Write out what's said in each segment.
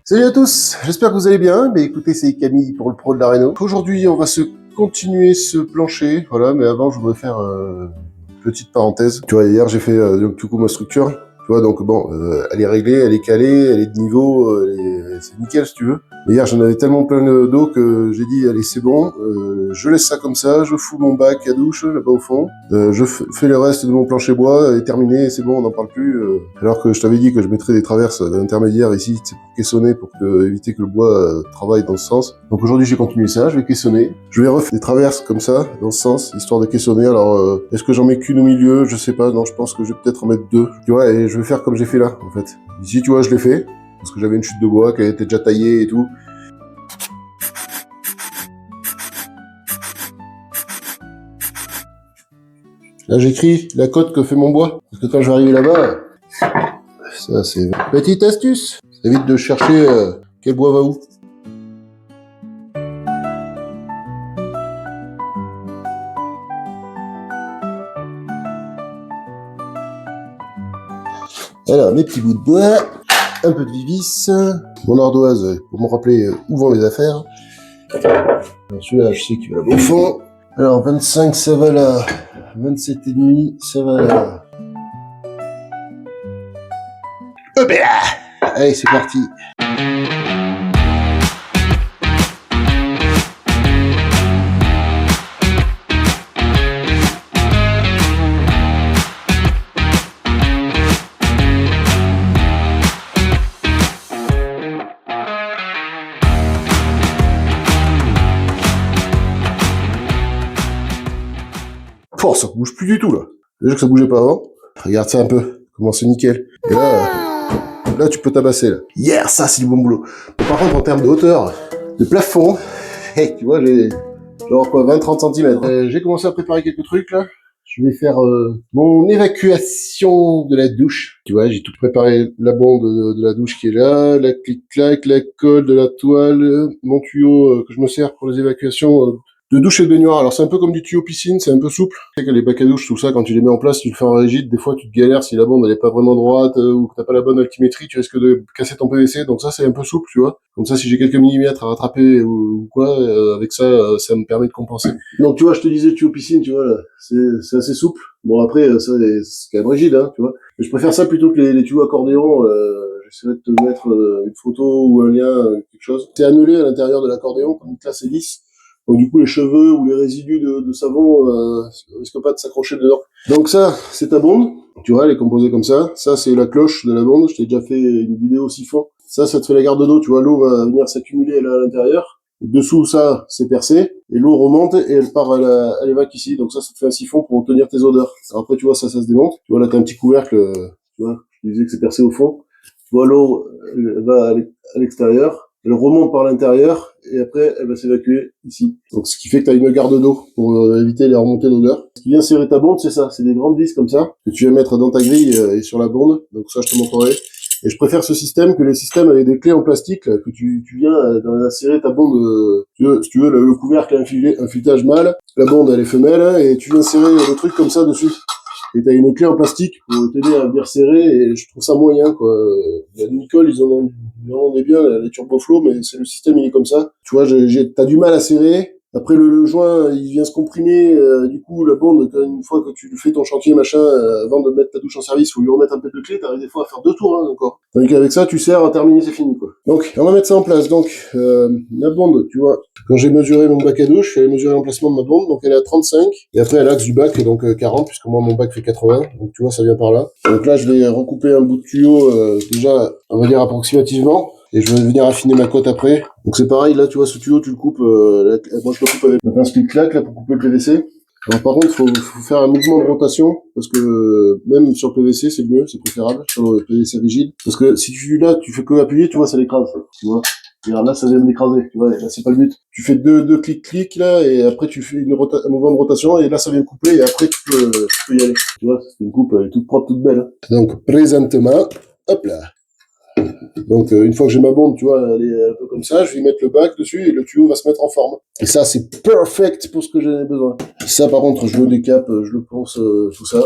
Salut à tous, j'espère que vous allez bien. Mais écoutez, c'est Camille pour le Pro de la Réno. Aujourd'hui, on va se continuer ce plancher, voilà, mais avant, je voudrais faire une petite parenthèse. Tu vois, hier, j'ai fait donc, du coup ma structure. Tu vois, donc bon, elle est réglée, elle est calée, elle est de niveau, c'est nickel si tu veux. Mais hier, j'en avais tellement plein le dos que j'ai dit, allez, c'est bon, je laisse ça comme ça, je fous mon bac à douche là-bas au fond, je fais le reste de mon plancher bois, et terminé, c'est bon, on n'en parle plus. Alors que je t'avais dit que je mettrais des traverses intermédiaires ici, c'est pour caissonner, pour éviter que le bois travaille dans ce sens. Donc aujourd'hui, j'ai continué ça, je vais caissonner. Je vais refaire des traverses comme ça, dans ce sens, histoire de caissonner. Alors, est-ce que j'en mets qu'une au milieu? Je sais pas, non, je pense que je vais peut-être en mettre deux. Tu vois, et je vais faire comme j'ai fait là, en fait. Ici, tu vois, je l'ai fait, parce que j'avais une chute de bois qui était déjà taillée et tout. Là, j'écris la cote que fait mon bois. Parce que quand je vais arriver là-bas, ça, c'est... Petite astuce, ça évite de chercher quel bois va où. Alors, mes petits bouts de bois, un peu de vivis, mon ardoise pour me rappeler où vont les affaires. Alors, celui-là, je sais qu'il va là-bas au fond. Alors, 25, ça va là. 27,5, ça va là. Hop là! Allez, c'est parti. Oh, ça bouge plus du tout, là. Déjà que ça bougeait pas avant. Regarde ça un peu. Comment c'est nickel. Et là, tu peux tabasser, là. Yeah, ça, c'est du bon boulot. Mais par contre, en termes de hauteur, de plafond, hey, tu vois, j'ai genre quoi, 20-30 cm. J'ai commencé à préparer quelques trucs, là. Je vais faire mon évacuation de la douche. Tu vois, j'ai tout préparé. La bombe de la douche qui est là, la clic-clac, la colle de la toile, mon tuyau que je me sers pour les évacuations de douche et de baignoire. Alors c'est un peu comme du tuyau piscine, c'est un peu souple. Tu sais que les bacs à douche, tout ça, quand tu les mets en place, tu le fais en rigide, des fois tu te galères si la bande elle est pas vraiment droite ou que t'as pas la bonne altimétrie, tu risques de casser ton PVC. Donc ça c'est un peu souple, tu vois. Comme ça, si j'ai quelques millimètres à rattraper ou quoi, avec ça, ça me permet de compenser. Donc tu vois, je te disais tuyau piscine, tu vois là, c'est assez souple. Bon après, ça c'est quand même rigide, hein, tu vois. Mais je préfère ça plutôt que les tuyaux accordéon. J'essaierai de te mettre une photo ou un lien, quelque chose. C'est annulé à l'intérieur de l'accordéon, tandis que là c'est lisse. Donc du coup, les cheveux ou les résidus de savon risquent pas de s'accrocher dedans. Donc ça, c'est ta bonde. Tu vois, elle est composée comme ça. Ça, c'est la cloche de la bonde. Je t'ai déjà fait une vidéo siphon. Ça te fait la garde d'eau. Tu vois, l'eau va venir s'accumuler là à l'intérieur. Dessous, ça, c'est percé. Et l'eau remonte et elle part elle évac ici. Donc ça te fait un siphon pour obtenir tes odeurs. Alors après, tu vois, ça se démonte. Tu vois, là, t'as un petit couvercle. Tu vois, je disais que c'est percé au fond. Tu vois, l'eau va à l'extérieur. Elle remonte par l'intérieur et après elle va s'évacuer ici. Donc ce qui fait que tu as une garde d'eau pour éviter les remontées d'odeur. Ce qui vient serrer ta bonde, c'est ça, c'est des grandes vis comme ça que tu vas mettre dans ta grille et sur la bonde. Donc ça, je te montrerai. Et je préfère ce système que les systèmes avec des clés en plastique là, que tu viens insérer ta bonde. Si tu veux le couvercle un filetage mâle, la bonde elle est femelle hein, et tu viens serrer le truc comme ça dessus. Et t'as une clé en plastique pour t'aider à bien serrer, et je trouve ça moyen, quoi. La Nicole, ils en ont des bien, les Turboflow, mais c'est le système, il est comme ça. Tu vois, t'as du mal à serrer. Après, le joint, il vient se comprimer, du coup, la bande, une fois que tu fais ton chantier, machin, avant de mettre ta douche en service, faut lui remettre un peu de clé, t'arrives des fois à faire 2 tours, hein, encore. Donc, avec ça, tu serres, terminé, c'est fini, quoi. Donc, on va mettre ça en place. Donc, la bande, tu vois, quand j'ai mesuré mon bac à douche, j'ai mesuré l'emplacement de ma bombe, donc elle est à 35, et après à l'axe du bac, donc 40, puisque moi mon bac fait 80, donc tu vois, ça vient par là. Donc là, je vais recouper un bout de tuyau, déjà, on va dire approximativement, et je vais venir affiner ma cote après. Donc c'est pareil, là, tu vois, ce tuyau, tu le coupes, moi je le coupe avec un split-clac, là, pour couper le PVC. Alors par contre, faut faire un mouvement de rotation, parce que même sur le PVC, c'est mieux, c'est préférable, sur le PVC rigide. Parce que si tu fais que appuyer, tu vois, ça l'écrase, tu vois. Et alors là, ça vient de m'écraser, tu vois, là, c'est pas le but. Tu fais deux clics, là, et après, tu fais un mouvement de rotation, et là, ça vient coupler, et après, tu peux y aller. Tu vois, c'est une coupe, elle est toute propre, toute belle. Hein. Donc, présentement, hop là. Donc, une fois que j'ai ma bombe, tu vois, elle est un peu comme ça, je vais mettre le bac dessus, et le tuyau va se mettre en forme. Et ça, c'est perfect pour ce que j'en ai besoin. Ça, par contre, je le décape, je le ponce, tout ça.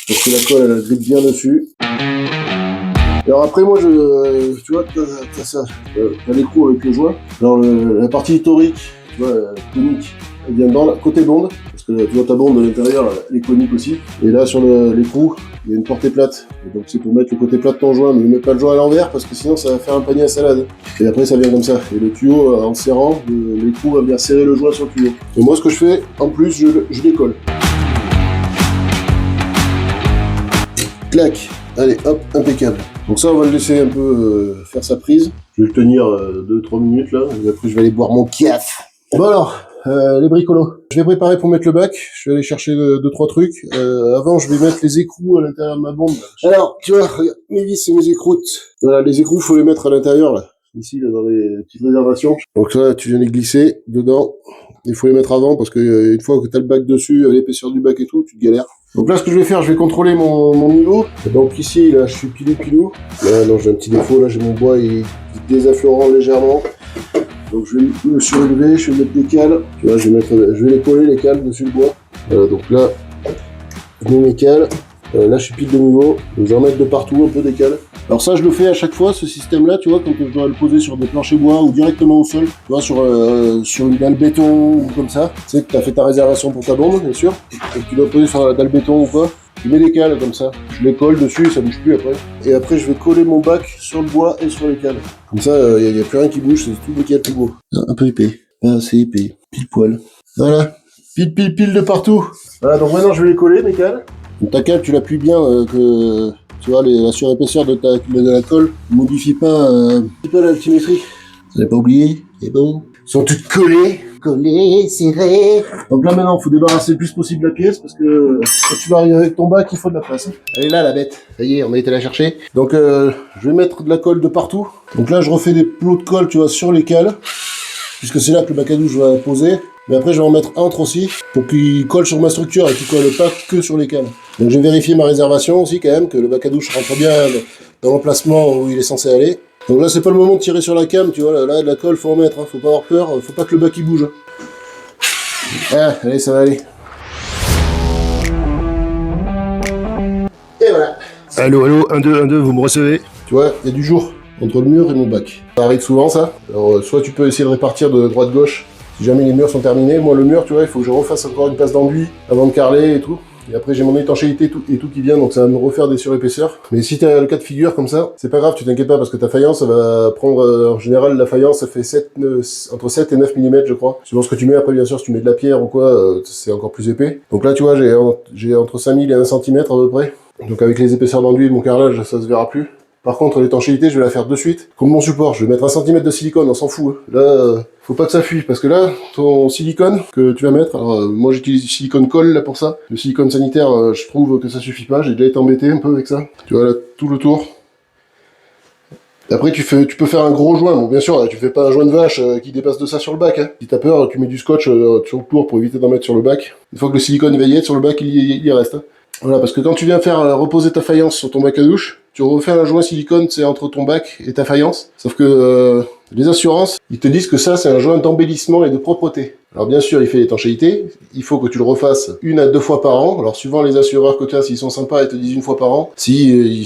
Pour que la colle, elle grippe bien dessus. Alors après, moi, tu vois, t'as ça, t'as l'écrou avec le joint. Alors la partie historique, tu vois, conique, elle vient dans le côté bonde, parce que tu vois ta bonde à l'intérieur, elle est conique aussi. Et là, sur l'écrou, il y a une portée plate. Et donc c'est pour mettre le côté plat de ton joint, mais ne mets pas le joint à l'envers, parce que sinon ça va faire un panier à salade. Et après, ça vient comme ça. Et le tuyau, en serrant, l'écrou va bien serrer le joint sur le tuyau. Et moi, ce que je fais, en plus, je décolle. Clac. Allez, hop, impeccable. Donc ça, on va le laisser un peu faire sa prise. Je vais le tenir 2-3 minutes là, et après je vais aller boire mon kiaf. Bon alors, les bricolos. Je vais préparer pour mettre le bac. Je vais aller chercher 2-3 trucs. Avant, je vais mettre les écrous à l'intérieur de ma bombe. Alors, tu vois, regarde, mes vis et mes écroutes. Voilà, les écrous, faut les mettre à l'intérieur là. Ici, là, dans les petites réservations. Donc là, tu viens les glisser dedans. Il faut les mettre avant parce que une fois que tu as le bac dessus, l'épaisseur du bac et tout, tu te galères. Donc là, ce que je vais faire, je vais contrôler mon niveau. Donc ici, là, je suis pilou. Là, non, j'ai un petit défaut. Là, j'ai mon bois, il est désaffleurant légèrement. Donc je vais me surélever, je vais mettre des cales. Tu vois, je vais les coller les cales dessus le bois. Voilà, donc là, je mets mes cales. Là, je suis pile de niveau. Donc je vais en mettre de partout, un peu des cales. Alors ça, je le fais à chaque fois, ce système-là, tu vois, quand je dois le poser sur des planchers bois ou directement au sol, tu vois, sur une dalle béton ou comme ça. Tu sais que tu as fait ta réservation pour ta bombe, bien sûr, et que tu dois poser sur la dalle béton ou quoi. Je mets des cales comme ça, je les colle dessus, ça bouge plus après. Et après, je vais coller mon bac sur le bois et sur les cales. Comme ça, il n'y a plus rien qui bouge, c'est tout nickel, tout beau. Un peu épais, pas assez épais, pile poil. Voilà, pile de partout. Voilà, donc maintenant, je vais les coller, mes cales. Donc ta cale, tu l'appuies bien, que... Tu vois, la surépaisseur de la colle ne modifie pas un petit peu l'altimétrie. Vous n'avez pas oublié? C'est bon. Ils sont toutes collées, serrées. Donc là maintenant, il faut débarrasser le plus possible la pièce parce que quand tu vas arriver avec ton bac, il faut de la place. Elle est là, la bête. Ça y est, on a été la chercher. Donc je vais mettre de la colle de partout. Donc là, je refais des plots de colle, tu vois, sur les cales, puisque c'est là que le bac à douche va poser. Mais après, je vais en mettre entre aussi, pour qu'il colle sur ma structure et qu'il colle pas que sur les cales. Donc je vais vérifier ma réservation aussi quand même, que le bac à douche rentre bien dans l'emplacement où il est censé aller. Donc là, c'est pas le moment de tirer sur la came, tu vois, là de la colle, faut en mettre, hein, faut pas avoir peur, faut pas que le bac il bouge. Ah, allez, ça va aller. Et voilà. Allô, 1, 2, vous me recevez? Tu vois, il y a du jour entre le mur et mon bac. Ça arrive souvent ça. Alors soit tu peux essayer de répartir de droite-gauche, si jamais les murs sont terminés. Moi le mur, tu vois, il faut que je refasse encore une passe d'enduit avant de carreler et tout. Et après j'ai mon étanchéité et tout qui vient, donc ça va me refaire des surépaisseurs. Mais si t'as le cas de figure comme ça, c'est pas grave, tu t'inquiètes pas, parce que ta faïence, ça va prendre, en général, la faïence, ça fait entre 7 et 9 mm, je crois. Suivant ce que tu mets, après bien sûr, si tu mets de la pierre ou quoi, c'est encore plus épais. Donc là, tu vois, j'ai entre 5000 et 1 cm à peu près. Donc avec les épaisseurs d'enduit et mon carrelage, ça se verra plus. Par contre, l'étanchéité, je vais la faire de suite. Comme mon support, je vais mettre 1 cm de silicone, on s'en fout. Hein. Là, faut pas que ça fuit, parce que là, ton silicone que tu vas mettre, alors moi j'utilise du silicone colle là pour ça. Le silicone sanitaire, je trouve que ça suffit pas, j'ai déjà été embêté un peu avec ça. Tu vois là, tout le tour. Après, tu peux faire un gros joint. Bon, bien sûr, là, tu fais pas un joint de vache qui dépasse de ça sur le bac. Hein. Si t'as peur, tu mets du scotch sur le tour pour éviter d'en mettre sur le bac. Une fois que le silicone va y être sur le bac, il y reste. Hein. Voilà, parce que quand tu viens faire reposer ta faïence sur ton bac à douche, tu refais un joint silicone, c'est entre ton bac et ta faïence. Sauf que les assurances, ils te disent que ça, c'est un joint d'embellissement et de propreté. Alors bien sûr, il fait l'étanchéité, il faut que tu le refasses 1 à 2 fois par an. Alors suivant les assureurs que tu as, s'ils sont sympas, ils te disent 1 fois par an. Si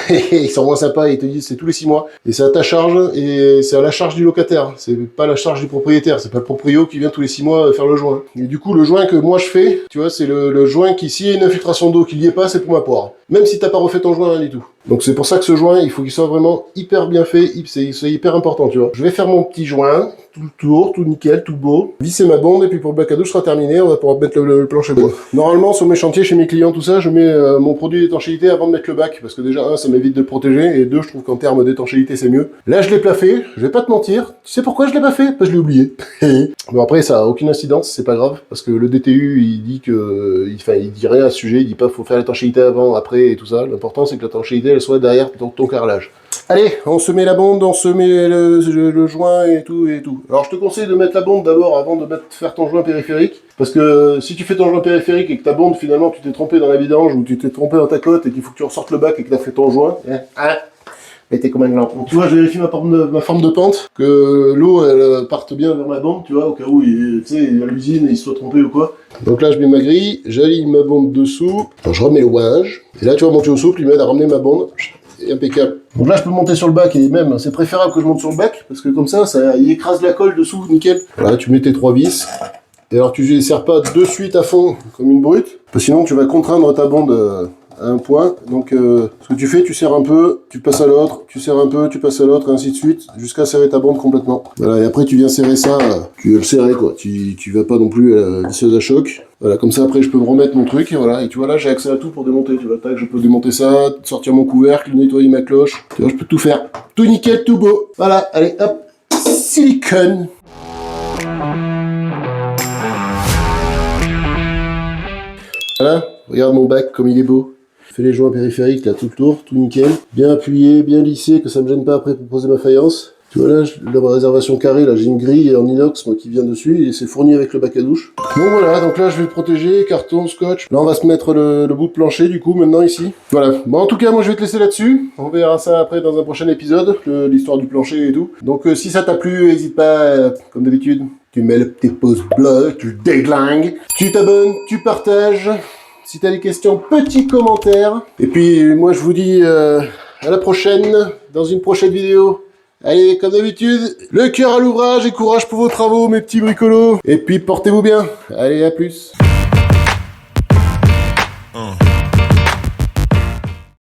ils sont moins sympas, ils te disent c'est tous les 6 mois. Et c'est à ta charge, et c'est à la charge du locataire. C'est pas la charge du propriétaire, c'est pas le proprio qui vient tous les 6 mois faire le joint. Et du coup, le joint que moi je fais, tu vois, c'est le joint qui, s'il y a une infiltration d'eau qui n'y est pas, c'est pour ma poire. Même si t'as pas refait ton joint, rien du tout. Donc c'est pour ça que ce joint, il faut qu'il soit vraiment hyper bien fait, c'est hyper important, tu vois. Je vais faire mon petit joint, tout le tour, tout nickel, tout beau. Visser ma bonde, et puis pour le bac à douche sera terminé, on va pouvoir mettre le plancher bois. Normalement, sur mes chantiers, chez mes clients, tout ça, je mets mon produit d'étanchéité avant de mettre le bac, parce que déjà, 1, ça m'évite de le protéger, et 2, je trouve qu'en termes d'étanchéité, c'est mieux. Là, je l'ai plaffé, je vais pas te mentir. Tu sais pourquoi je l'ai pas fait? Parce que je l'ai oublié. Bon, après, ça a aucune incidence, c'est pas grave, parce que le DTU, il dit que, il dit rien à ce sujet, il dit pas faut faire l'étanchéité avant, après, et tout ça. L'important, c'est que l'étanchéité, elle soit derrière ton carrelage. Allez, on se met la bonde, on se met le joint et tout. Alors je te conseille de mettre la bonde d'abord avant de faire ton joint périphérique. Parce que si tu fais ton joint périphérique et que ta bonde finalement tu t'es trompé dans la vidange ou tu t'es trompé dans ta cote et qu'il faut que tu ressortes le bac et que tu as fait ton joint, mais t'es comme un lampe. Tu vois, je vérifie ma forme de pente, que l'eau elle parte bien vers ma bombe, tu vois, au cas où tu sais, à l'usine il se soit trompé ou quoi. Donc là je mets ma grille, j'aligne ma bombe dessous, je remets le ouinge, et là tu vois mon tuyau souple il m'aide à ramener ma bombe. c'est impeccable. Donc là, je peux monter sur le bac et même, c'est préférable que je monte sur le bac parce que comme ça, il écrase la colle dessous, nickel. Voilà, tu mets tes 3 vis. Et alors, tu les serres pas de suite à fond comme une brute, parce que sinon, tu vas contraindre ta bande à un point. Donc, ce que tu fais, tu serres un peu, tu passes à l'autre, tu serres un peu, tu passes à l'autre, et ainsi de suite, jusqu'à serrer ta bande complètement. Voilà, et après, tu viens serrer ça, tu veux le serrer, quoi. Tu vas pas non plus à la visseuse à choc. Voilà, comme ça, après, je peux me remettre mon truc, et voilà. Et tu vois, là, j'ai accès à tout pour démonter. Tu vois, tac, je peux démonter ça, sortir mon couvercle, nettoyer ma cloche. Tu vois, je peux tout faire. Tout nickel, tout beau. Voilà, allez, hop, silicone. Voilà, regarde mon bac comme il est beau. Je fais les joints périphériques là tout le tour, tout nickel. Bien appuyé, bien lissé, que ça me gêne pas après pour poser ma faïence. Tu vois là, la réservation carrée, là j'ai une grille en inox moi qui vient dessus et c'est fourni avec le bac à douche. Donc voilà, donc là je vais le protéger, carton, scotch. Là on va se mettre le bout de plancher du coup maintenant ici. Voilà, bon en tout cas moi je vais te laisser là-dessus. On verra ça après dans un prochain épisode, l'histoire du plancher et tout. Donc si ça t'a plu, n'hésite pas, comme d'habitude. Tu mets le petit pouce bleu, tu déglingues, tu t'abonnes, tu partages. Si t'as des questions, petit commentaire. Et puis moi je vous dis à la prochaine, dans une prochaine vidéo. Allez, comme d'habitude, le cœur à l'ouvrage et courage pour vos travaux, mes petits bricolos. Et puis portez-vous bien. Allez, à plus.